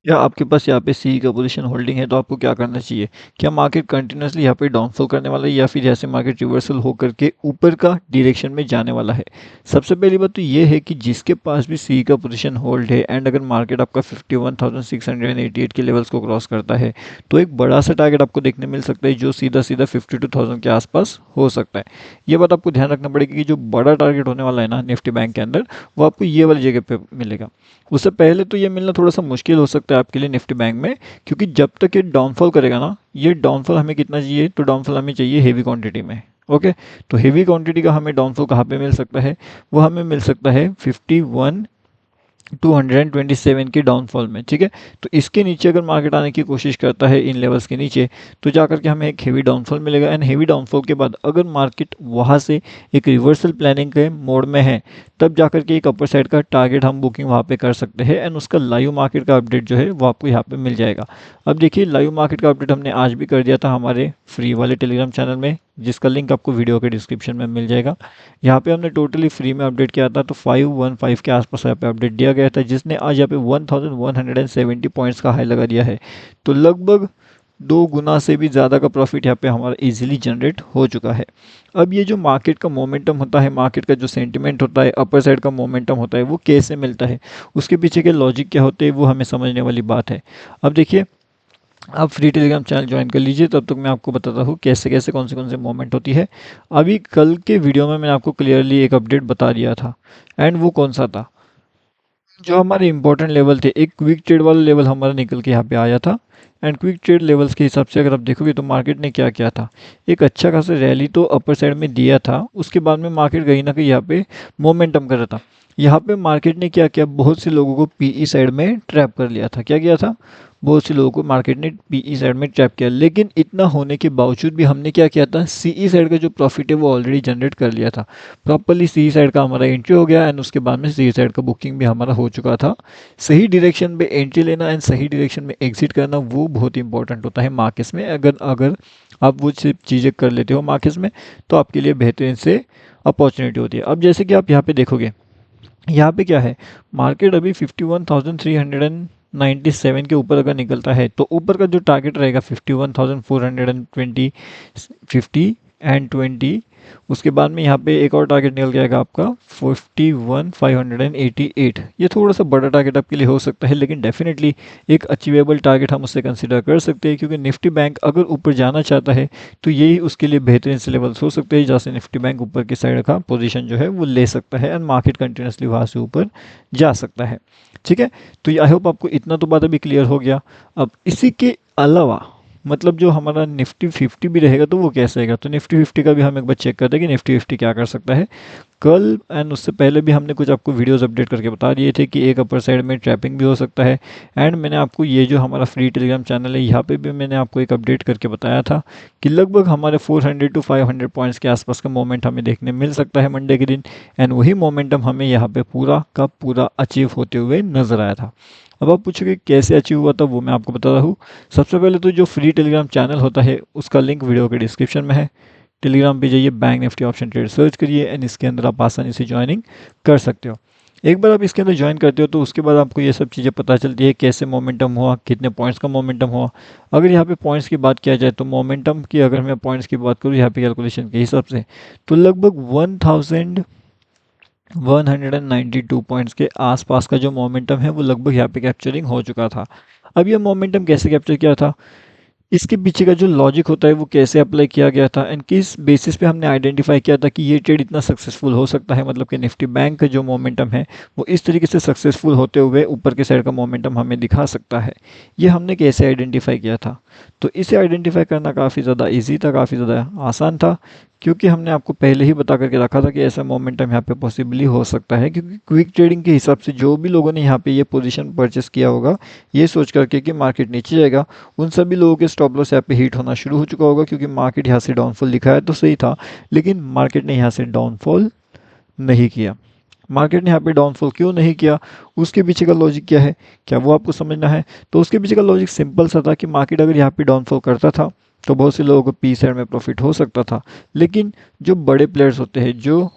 या आपके पास यहाँ पे सी का पोजीशन होल्डिंग है तो आपको क्या करना चाहिए? क्या मार्केट कंटिन्यूअसली यहाँ पे डाउनफॉल करने वाला है या फिर जैसे मार्केट रिवर्सल होकर के ऊपर का डायरेक्शन में जाने वाला है? सबसे पहली बात तो ये है कि जिसके पास भी सी का पोजीशन होल्ड है एंड अगर मार्केट आपका 51,688 के लेवल्स को क्रॉस करता है तो एक बड़ा सा टारगेट आपको देखने मिल सकता है जो सीधा सीधा 52,000 के आसपास हो सकता है। ये बात आपको ध्यान रखना पड़ेगी कि जो बड़ा टारगेट होने वाला है ना निफ्टी बैंक के अंदर, वो आपको ये वाली जगह पे मिलेगा। उससे पहले तो ये मिलना थोड़ा-सा मुश्किल हो सकता है आपके लिए निफ्टी बैंक में, क्योंकि जब तक ये डाउनफॉल करेगा ना, ये डाउनफॉल हमें कितना चाहिए? तो डाउनफॉल हमें चाहिए हेवी क्वांटिटी में। ओके, तो हेवी क्वांटिटी का हमें डाउनफॉल कहाँ पे मिल सकता है? वो हमें मिल सकता है 51 227 के डाउनफॉल में, ठीक है। तो इसके नीचे अगर मार्केट आने की कोशिश करता है इन लेवल्स के नीचे, तो जाकर के हमें एक हेवी डाउनफॉल मिलेगा एंड हेवी डाउनफॉल के बाद अगर मार्केट वहाँ से एक रिवर्सल प्लानिंग के मोड में है, तब जाकर के एक अपर साइड का टारगेट हम बुकिंग वहाँ पे कर सकते हैं एंड उसका लाइव मार्केट का अपडेट जो है वो आपको यहाँ पे मिल जाएगा। अब देखिए, लाइव मार्केट का अपडेट हमने आज भी कर दिया था हमारे फ्री वाले टेलीग्राम चैनल में, जिसका लिंक आपको वीडियो के डिस्क्रिप्शन में मिल जाएगा। यहाँ पे हमने टोटली फ्री में अपडेट किया था, तो 515 के आसपास यहाँ पे अपडेट दिया गया था, जिसने आज यहाँ पे 1170 पॉइंट्स का हाई लगा दिया है। तो लगभग 2 गुना से भी ज़्यादा का प्रॉफिट यहाँ पे हमारा इजीली जनरेट हो चुका है। अब ये जो मार्केट का मोमेंटम होता है, मार्केट का जो सेंटिमेंट होता है, अपर साइड का मोमेंटम होता है, वो कैसे मिलता है, उसके पीछे के लॉजिक क्या होते हैं, वो हमें समझने वाली बात है। अब देखिए, आप फ्री टेलीग्राम चैनल ज्वाइन कर लीजिए, तब तक मैं आपको बताता हूँ कैसे कैसे कौन से मोमेंट होती है। अभी कल के वीडियो में मैंने आपको क्लियरली एक अपडेट बता दिया था एंड वो कौन सा था? जो हमारे इंपॉर्टेंट लेवल थे, एक क्विक ट्रेड वाला लेवल हमारा निकल के यहाँ पे आया था एंड क्विक ट्रेड लेवल्स के हिसाब से अगर आप देखोगे तो मार्केट ने क्या किया था, एक अच्छा खासा रैली तो अपर साइड में दिया था। उसके बाद में मार्केट कहीं ना कहीं यहाँ पे मोमेंटम कर रहा था। यहाँ पे मार्केट ने क्या किया, बहुत से लोगों को पीई साइड में ट्रैप कर लिया था। क्या किया था? बहुत से लोगों को मार्केट ने पीई साइड में ट्रैप किया, लेकिन इतना होने के बावजूद भी हमने क्या किया था, सीई साइड का जो प्रॉफिट है वो ऑलरेडी जनरेट कर लिया था। प्रॉपरली सी साइड का हमारा एंट्री हो गया एंड उसके बाद में सी साइड का बुकिंग भी हमारा हो चुका था। सही डायरेक्शन में एंट्री लेना एंड सही डायरेक्शन में एग्जिट करना वो बहुत इंपॉर्टेंट होता है मार्केट्स में। अगर अगर आप वो सिर्फ चीज़ें कर लेते हो मार्केट्स में, तो आपके लिए बेहतरीन से अपॉर्चुनिटी होती है। अब जैसे कि आप यहाँ पे देखोगे, यहाँ पे क्या है, मार्केट अभी 51,397 के ऊपर अगर निकलता है तो ऊपर का जो टारगेट रहेगा 51,420, 50 एंड 20। उसके बाद में यहाँ पे एक और टारगेट निकल जाएगा आपका 51,588। ये थोड़ा सा बड़ा टारगेट आपके लिए हो सकता है, लेकिन डेफिनेटली एक अचीवेबल टारगेट हम उससे कंसिडर कर सकते हैं, क्योंकि निफ्टी बैंक अगर ऊपर जाना चाहता है तो यही उसके लिए बेहतरीन से लेवल्स हो सकते हैं, जहाँ से निफ्टी बैंक ऊपर की साइड का पोजीशन जो है वो ले सकता है एंड मार्केट कंटिन्यूसली वहाँ से ऊपर जा सकता है। ठीक है, तो आई होप आपको इतना तो बात अभी क्लियर हो गया। अब इसी के अलावा मतलब जो हमारा निफ्टी 50 भी रहेगा तो वो कैसे रहेगा, तो निफ्टी 50 का भी हम एक बार चेक करते हैं कि निफ्टी 50 क्या कर सकता है। कल एंड उससे पहले भी हमने कुछ आपको वीडियोस अपडेट करके बता दिए थे कि एक अपर साइड में ट्रैपिंग भी हो सकता है एंड मैंने आपको ये जो हमारा फ्री टेलीग्राम चैनल है यहाँ पे भी मैंने आपको एक अपडेट करके बताया था कि लगभग हमारे 400 टू 500 पॉइंट्स के आसपास का मोमेंट हमें देखने मिल सकता है मंडे के दिन एंड वही मोमेंटम हमें यहाँ पे पूरा का पूरा अचीव होते हुए नजर आया था। अब आप पूछोगे कैसे अचीव हुआ था, वो मैं आपको बता रहा हूँ। सबसे पहले तो जो फ्री टेलीग्राम चैनल होता है उसका लिंक वीडियो के डिस्क्रिप्शन में है। टेलीग्राम पे जाइए, bank Nifty option trade search करिए एंड इसके अंदर आप आसानी से ज्वाइनिंग कर सकते हो। एक बार आप इसके अंदर ज्वाइन करते हो तो उसके बाद आपको ये सब चीज़ें पता चलती है, कैसे मोमेंटम हुआ, कितने पॉइंट्स का मोमेंटम हुआ। अगर यहाँ पे पॉइंट्स की बात किया जाए तो मोमेंटम की अगर मैं पॉइंट्स की बात करूँ यहाँ पे कैलकुलेशन के हिसाब से, तो लगभग 1,192 पॉइंट्स के आसपास का जो मोमेंटम है वो लगभग यहाँ पे कैप्चरिंग हो चुका था। अब ये मोमेंटम कैसे कैप्चर किया था, इसके पीछे का जो लॉजिक होता है वो कैसे अप्लाई किया गया था एंड किस बेसिस पे हमने आइडेंटिफाई किया था कि ये ट्रेड इतना सक्सेसफुल हो सकता है, मतलब कि निफ्टी बैंक का जो मोमेंटम है वो इस तरीके से सक्सेसफुल होते हुए ऊपर के साइड का मोमेंटम हमें दिखा सकता है। ये हमने कैसे आइडेंटिफाई किया था, तो इसे आइडेंटिफाई करना काफ़ी ज़्यादा ईजी था, काफ़ी ज़्यादा आसान था, क्योंकि हमने आपको पहले ही बता करके रखा था कि ऐसा मोमेंटम यहाँ पे पॉसिबली हो सकता है। क्योंकि क्विक ट्रेडिंग के हिसाब से जो भी लोगों ने यहाँ पे ये पोजीशन परचेस किया होगा ये सोच करके कि मार्केट नीचे जाएगा, उन सभी लोगों के स्टॉप लॉस यहाँ पे हिट होना शुरू हो चुका होगा, क्योंकि मार्केट यहाँ से डाउनफॉल दिखाया तो सही था, लेकिन मार्केट ने यहाँ से डाउनफॉल नहीं किया। मार्केट ने यहाँ पे डाउनफॉल क्यों नहीं किया, उसके पीछे का लॉजिक क्या है, क्या वो आपको समझना है? तो उसके पीछे का लॉजिक सिंपल सा था कि मार्केट अगर यहाँ पे डाउनफॉल करता था तो बहुत से लोगों को पी साइड में प्रॉफिट हो सकता था, लेकिन जो बड़े प्लेयर्स होते हैं जो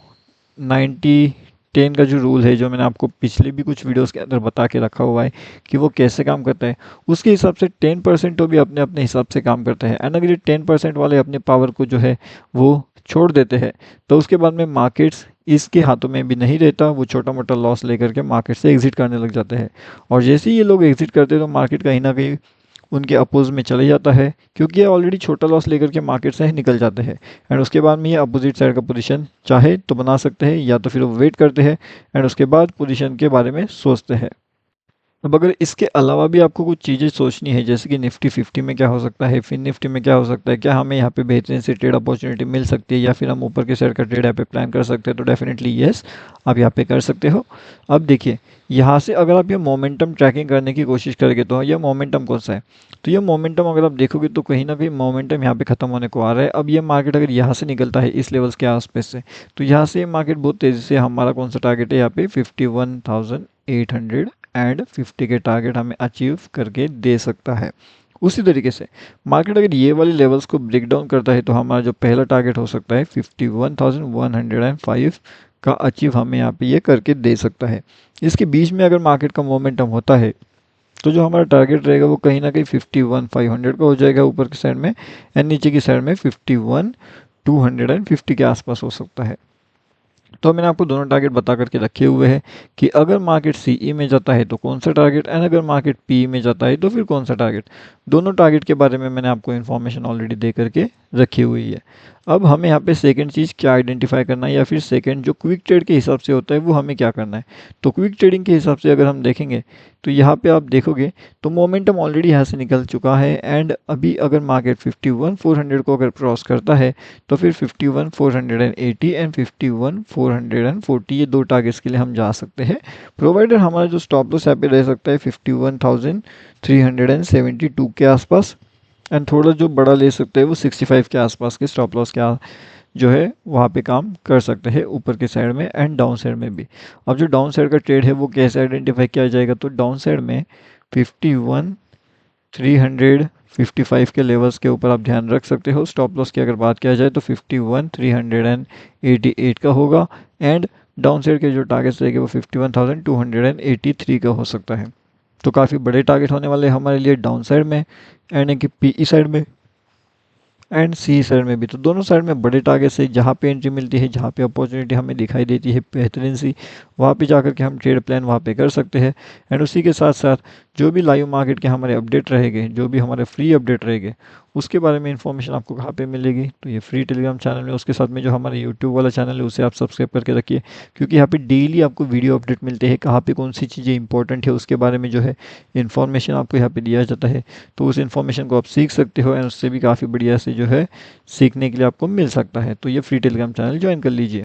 90 10 का जो रूल है, जो मैंने आपको पिछले भी कुछ वीडियोस के अंदर बता के रखा हुआ है कि वो कैसे काम करता है, उसके हिसाब से 10% तो भी अपने अपने हिसाब से काम करता है। एंड अगर ये 10% वाले अपने पावर को जो है वो छोड़ देते हैं, तो उसके बाद में मार्केट्स इसके हाथों में भी नहीं रहता, वो छोटा मोटा लॉस लेकर के मार्केट से एग्जिट करने लग जाते हैं। और जैसे ही ये लोग एग्जिट करते हैं तो मार्केट कहीं ना कहीं उनके अपोज में चले जाता है, क्योंकि ये ऑलरेडी छोटा लॉस लेकर के मार्केट से निकल जाते हैं। एंड उसके बाद में ये अपोजिट साइड का पोजीशन चाहे तो बना सकते हैं, या तो फिर वो वेट करते हैं एंड उसके बाद पोजीशन के बारे में सोचते हैं। अब अगर इसके अलावा भी आपको कुछ चीज़ें सोचनी है, जैसे कि निफ्टी 50 में क्या हो सकता है, फिर निफ्टी में क्या हो सकता है, क्या हमें यहाँ पे बेहतरीन से ट्रेड अपॉर्चुनिटी मिल सकती है, या फिर हम ऊपर के साइड का ट्रेड यहाँ पे प्लान कर सकते हैं, तो डेफिनेटली येस, आप यहाँ पे कर सकते हो। अब देखिए, यहाँ से अगर आप ये मोमेंटम ट्रैकिंग करने की कोशिश करेंगे तो ये मोमेंटम कौन सा है, तो ये मोमेंटम अगर आप देखोगे तो कहीं ना कहीं मोमेंटम यहाँ पे खत्म होने को आ रहा है। अब ये मार्केट अगर यहाँ से निकलता है इस लेवल्स के आसपास से, तो यहाँ से मार्केट बहुत तेज़ी से, हमारा कौन सा टारगेट है यहाँ पे 51,850 के टारगेट हमें अचीव करके दे सकता है। उसी तरीके से मार्केट अगर ये वाले लेवल्स को ब्रेक डाउन करता है तो हमारा जो पहला टारगेट हो सकता है 51,105 का अचीव हमें यहाँ पे ये करके दे सकता है। इसके बीच में अगर मार्केट का मोमेंटम होता है तो जो हमारा टारगेट रहेगा वो कहीं ना कहीं 51,500 का हो जाएगा ऊपर की साइड में, एंड नीचे की साइड में 51,250 के आसपास हो सकता है। तो मैंने आपको दोनों टारगेट बता करके रखे हुए हैं कि अगर मार्केट सीई में जाता है तो कौन सा टारगेट, एंड अगर मार्केट पी में जाता है तो फिर कौन सा टारगेट। दोनों टारगेट के बारे में मैंने आपको इन्फॉर्मेशन ऑलरेडी दे करके रखी हुई है। अब हमें यहाँ पे सेकंड चीज़ क्या आइडेंटिफाई करना है, या फिर सेकंड जो क्विक ट्रेड के हिसाब से होता है वो हमें क्या करना है। तो क्विक ट्रेडिंग के हिसाब से अगर हम देखेंगे तो यहाँ पे आप देखोगे तो मोमेंटम ऑलरेडी यहाँ से निकल चुका है, एंड अभी अगर मार्केट 51,400 को अगर क्रॉस करता है तो फिर 51,480 एंड 51,440 ये दो टारगेट्स के लिए हम जा सकते हैं, प्रोवाइडर हमारा जो स्टॉप लॉस यहाँ पे रह सकता है 51,372 के आसपास, एंड थोड़ा जो बड़ा ले सकते हैं वो 65 के आसपास के स्टॉप लॉस के जो है वहाँ पे काम कर सकते हैं, ऊपर के साइड में एंड डाउन साइड में भी। अब जो डाउन साइड का ट्रेड है वो कैसे आइडेंटिफाई किया जाएगा, तो डाउन साइड में 51,355 के लेवल्स के ऊपर आप ध्यान रख सकते हो। स्टॉप लॉस की अगर बात किया जाए तो 51,388 का होगा, एंड डाउन साइड के जो टारगेट्स रहेंगे वो 51,283 का हो सकता है। तो काफ़ी बड़े टारगेट होने वाले हमारे लिए डाउन साइड में, एंड कि पीई साइड में एंड सी साइड में भी। तो दोनों साइड में बड़े टारगेट से जहाँ पे एंट्री मिलती है, जहाँ पे अपॉर्चुनिटी हमें दिखाई देती है बेहतरीन सी, वहाँ पे जाकर के हम ट्रेड प्लान वहाँ पे कर सकते हैं। एंड उसी के साथ साथ जो भी लाइव मार्केट के हमारे अपडेट रहेंगे, जो भी हमारे फ्री अपडेट रहेंगे, उसके बारे में इन्फॉर्मेशन आपको कहाँ पे मिलेगी, तो ये फ्री टेलीग्राम चैनल है। उसके साथ में जो हमारे यूट्यूब वाला चैनल है उसे आप सब्सक्राइब करके रखिए, क्योंकि यहाँ पे डेली आपको वीडियो अपडेट मिलते हैं, कहाँ पे कौन सी चीज़ें इंपॉर्टेंट है उसके बारे में जो है इन्फॉर्मेशन आपको यहाँ पे दिया जाता है। तो उस इन्फॉर्मेशन को आप सीख सकते हो, एंड उससे भी काफ़ी बढ़िया से जो है सीखने के लिए आपको मिल सकता है। तो ये फ्री टेलीग्राम चैनल ज्वाइन कर लीजिए।